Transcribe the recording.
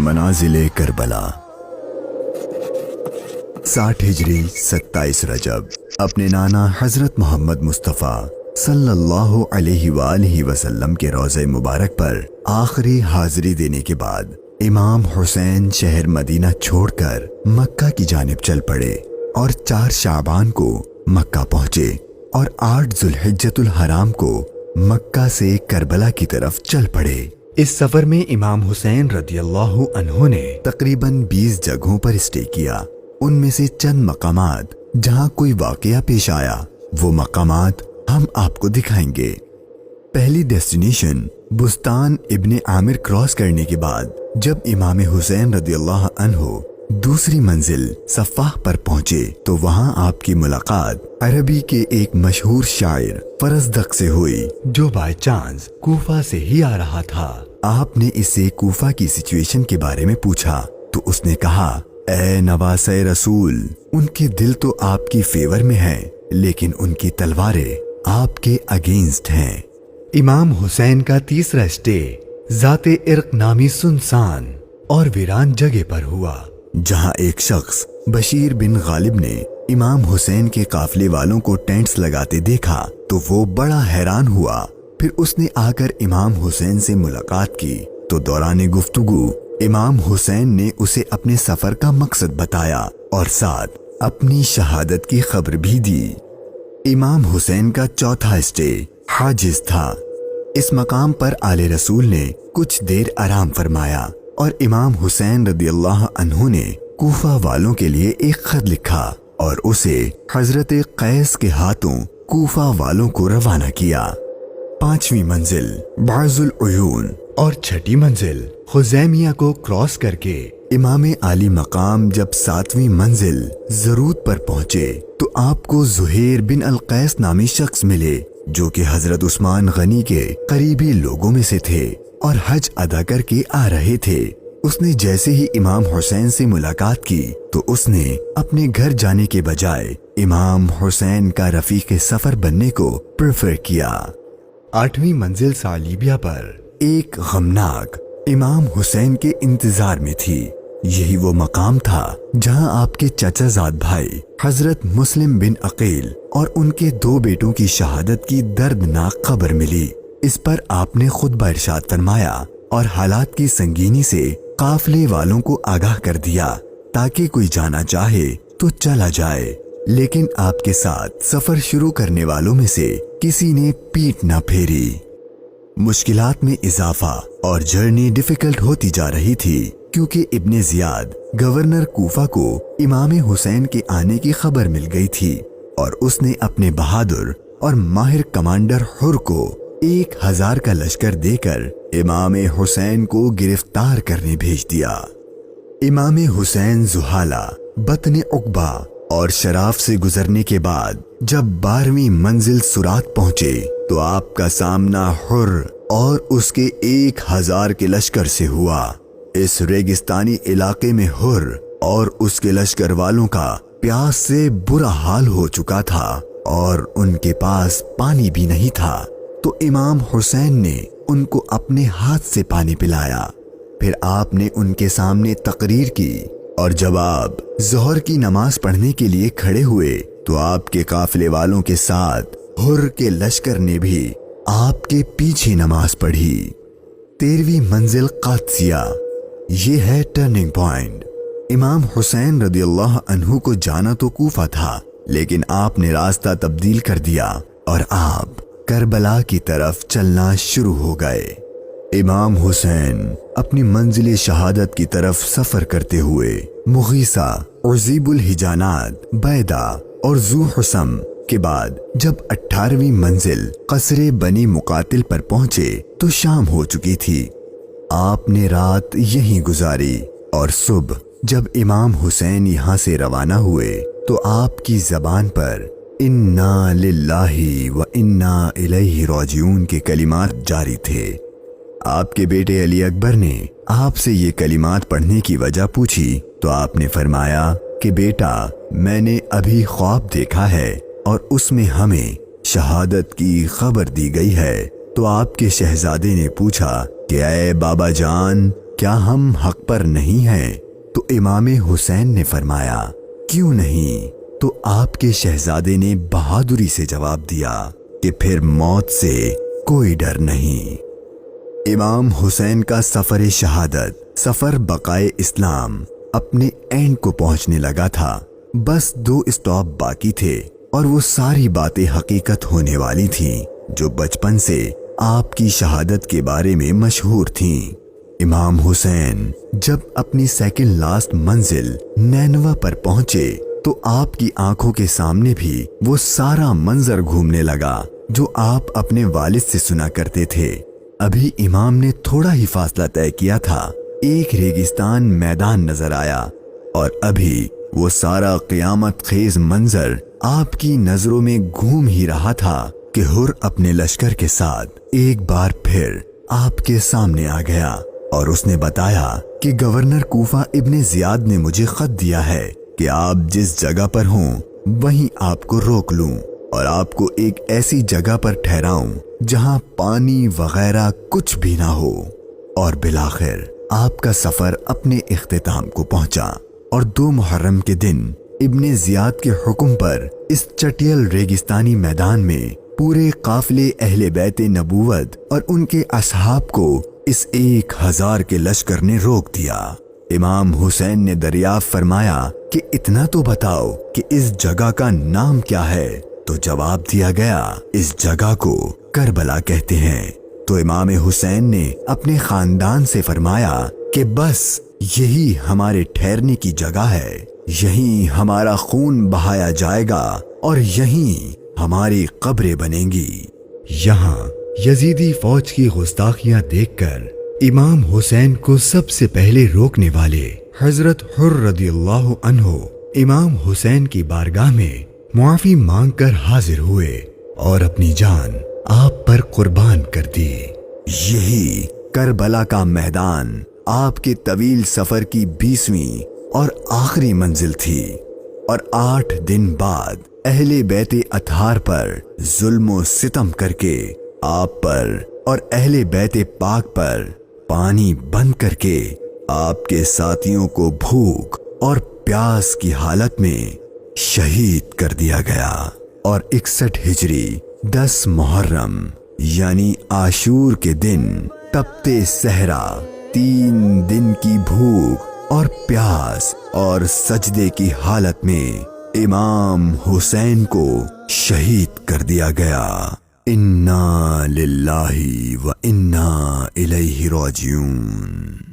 منازل کربلا 60 ہجری 27 رجب اپنے نانا حضرت محمد مصطفیٰ صلی اللہ علیہ وآلہ وسلم کے روضہ مبارک پر آخری حاضری دینے کے بعد امام حسین شہر مدینہ چھوڑ کر مکہ کی جانب چل پڑے اور 4 شعبان کو مکہ پہنچے اور 8 ذوالحجۃ الحرام کو مکہ سے کربلا کی طرف چل پڑے۔ اس سفر میں امام حسین رضی اللہ عنہ نے تقریباً 20 جگہوں پر اسٹے کیا۔ ان میں سے چند مقامات جہاں کوئی واقعہ پیش آیا وہ مقامات ہم آپ کو دکھائیں گے۔ پہلی ڈیسٹینیشن بستان ابن عامر کراس کرنے کے بعد جب امام حسین رضی اللہ عنہ دوسری منزل صفاح پر پہنچے تو وہاں آپ کی ملاقات عربی کے ایک مشہور شاعر فرزدق سے ہوئی جو بائی چانس کوفہ سے ہی آ رہا تھا۔ آپ نے اس سے کوفہ کی سچویشن کے بارے میں پوچھا تو اس نے کہا، اے نواسۂ رسول، ان کے دل تو آپ کی فیور میں ہیں لیکن ان کی تلواریں آپ کے اگینسٹ ہیں۔ امام حسین کا تیسرا اسٹے ذات ارق نامی سنسان اور ویران جگہ پر ہوا، جہاں ایک شخص بشیر بن غالب نے امام حسین کے قافلے والوں کو ٹینٹس لگاتے دیکھا تو وہ بڑا حیران ہوا۔ پھر اس نے آ کر امام حسین سے ملاقات کی تو دوران گفتگو امام حسین نے اسے اپنے سفر کا مقصد بتایا اور ساتھ اپنی شہادت کی خبر بھی دی۔ امام حسین کا چوتھا اسٹے حاجز تھا۔ اس مقام پر آل رسول نے کچھ دیر آرام فرمایا اور امام حسین رضی اللہ عنہ نے کوفہ والوں کے لیے ایک خط لکھا اور اسے حضرت قیس کے ہاتھوں کوفہ والوں کو روانہ کیا۔ 5ویں منزل بعض العیون اور 6ٹھی منزل خزیمیہ کو کراس کر کے امام عالی مقام جب 7ویں منزل زرود پر پہنچے تو آپ کو زہیر بن القیس نامی شخص ملے جو کہ حضرت عثمان غنی کے قریبی لوگوں میں سے تھے اور حج ادا کر کے آ رہے تھے۔ اس نے جیسے ہی امام حسین سے ملاقات کی تو اس نے اپنے گھر جانے کے بجائے امام حسین کا رفیق سفر بننے کو پریفر کیا۔ 8ویں منزل صالیبیہ پر ایک غمناک امام حسین کے انتظار میں تھی۔ یہی وہ مقام تھا جہاں آپ کے چچا زاد بھائی حضرت مسلم بن عقیل اور ان کے 2 بیٹوں کی شہادت کی دردناک خبر ملی۔ اس پر آپ نے خطبہ ارشاد فرمایا اور حالات کی سنگینی سے قافلے والوں کو آگاہ کر دیا تاکہ کوئی جانا چاہے تو چلا جائے، لیکن آپ کے ساتھ سفر شروع کرنے والوں میں سے کسی نے پیٹ نہ پھیری۔ مشکلات میں اضافہ اور جرنی ڈیفیکلٹ ہوتی جا رہی تھی کیونکہ ابن زیاد گورنر کوفہ کو امام حسین کے آنے کی خبر مل گئی تھی اور اس نے اپنے بہادر اور ماہر کمانڈر حر کو 1000 کا لشکر دے کر امام حسین کو گرفتار کرنے بھیج دیا۔ امام حسین زحالہ، بطن عقبہ اور شراف سے گزرنے کے بعد جب 12ویں منزل سرات پہنچے تو آپ کا سامنا حر اور اس کے 1000 کے لشکر سے ہوا۔ اس ریگستانی علاقے میں حر اور اس کے لشکر والوں کا پیاس سے برا حال ہو چکا تھا اور ان کے پاس پانی بھی نہیں تھا، تو امام حسین نے ان کو اپنے ہاتھ سے پانی پلایا۔ پھر آپ نے ان کے سامنے تقریر کی اور جب آپ ظہر کی نماز پڑھنے کے لیے کھڑے ہوئے تو آپ کے قافلے والوں کے ساتھ حر کے لشکر نے بھی آپ کے پیچھے نماز پڑھی۔ 13ویں منزل قادسیہ، یہ ہے ٹرننگ پوائنٹ۔ امام حسین رضی اللہ عنہ کو جانا تو کوفہ تھا لیکن آپ نے راستہ تبدیل کر دیا اور آپ کربلا کی طرف چلنا شروع ہو گئے۔ امام حسین اپنی منزل شہادت کی طرف سفر کرتے ہوئے مغیثہ، عزیب الحجانات، بیدہ اور ذو حسم کے بعد جب 18ویں منزل قصر بنی مقاتل پر پہنچے تو شام ہو چکی تھی۔ آپ نے رات یہیں گزاری اور صبح جب امام حسین یہاں سے روانہ ہوئے تو آپ کی زبان پر انا للہ و انا الیہ راجعون کے کلمات جاری تھے۔ آپ کے بیٹے علی اکبر نے آپ سے یہ کلمات پڑھنے کی وجہ پوچھی تو آپ نے فرمایا کہ بیٹا، میں نے ابھی خواب دیکھا ہے اور اس میں ہمیں شہادت کی خبر دی گئی ہے۔ تو آپ کے شہزادے نے پوچھا کہ اے بابا جان، کیا ہم حق پر نہیں ہیں؟ تو امام حسین نے فرمایا کیوں نہیں؟ تو آپ کے شہزادے نے بہادری سے جواب دیا کہ پھر موت سے کوئی ڈر نہیں۔ امام حسین کا سفر شہادت، سفر بقائے اسلام اپنے اینڈ کو پہنچنے لگا تھا۔ بس 2 اسٹاپ باقی تھے اور وہ ساری باتیں حقیقت ہونے والی تھیں جو بچپن سے آپ کی شہادت کے بارے میں مشہور تھیں۔ امام حسین جب اپنی سیکنڈ لاسٹ منزل نینوا پر پہنچے تو آپ کی آنکھوں کے سامنے بھی وہ سارا منظر گھومنے لگا جو آپ اپنے والد سے سنا کرتے تھے۔ ابھی امام نے تھوڑا ہی فاصلہ طے کیا تھا، ایک ریگستان میدان نظر آیا اور ابھی وہ سارا قیامت خیز منظر آپ کی نظروں میں گھوم ہی رہا تھا کہ ہر اپنے لشکر کے ساتھ ایک بار پھر آپ کے سامنے آ گیا اور اس نے بتایا کہ گورنر کوفہ ابن زیاد نے مجھے خط دیا ہے کہ آپ جس جگہ پر ہوں وہیں آپ کو روک لوں اور آپ کو ایک ایسی جگہ پر ٹھہراؤں جہاں پانی وغیرہ کچھ بھی نہ ہو۔ اور بالآخر آپ کا سفر اپنے اختتام کو پہنچا اور 2 محرم کے دن ابن زیاد کے حکم پر اس چٹیل ریگستانی میدان میں پورے قافلے اہل بیت نبوت اور ان کے اصحاب کو اس 1000 کے لشکر نے روک دیا۔ امام حسین نے دریافت فرمایا کہ اتنا تو بتاؤ کہ اس جگہ کا نام کیا ہے؟ تو جواب دیا گیا اس جگہ کو کربلا کہتے ہیں۔ تو امام حسین نے اپنے خاندان سے فرمایا کہ بس یہی ہمارے ٹھہرنے کی جگہ ہے، یہیں ہمارا خون بہایا جائے گا اور یہیں ہماری قبریں بنیں گی۔ یہاں یزیدی فوج کی گستاخیاں دیکھ کر امام حسین کو سب سے پہلے روکنے والے حضرت حر رضی اللہ عنہ امام حسین کی بارگاہ میں معافی مانگ کر حاضر ہوئے اور اپنی جان آپ پر قربان کر دی۔ یہی کربلا کا میدان آپ کے طویل سفر کی 20ویں اور آخری منزل تھی، اور 8 دن بعد اہل بیت اطہار پر ظلم و ستم کر کے آپ پر اور اہل بیت پاک پر پانی بند کر کے آپ کے ساتھیوں کو بھوک اور پیاس کی حالت میں شہید کر دیا گیا۔ اور 61 ہجری 10 محرم یعنی عاشور کے دن تپتے صحرا 3 دن کی بھوک اور پیاس اور سجدے کی حالت میں امام حسین کو شہید کر دیا گیا۔ انا للہ و انا الیہ راجعون۔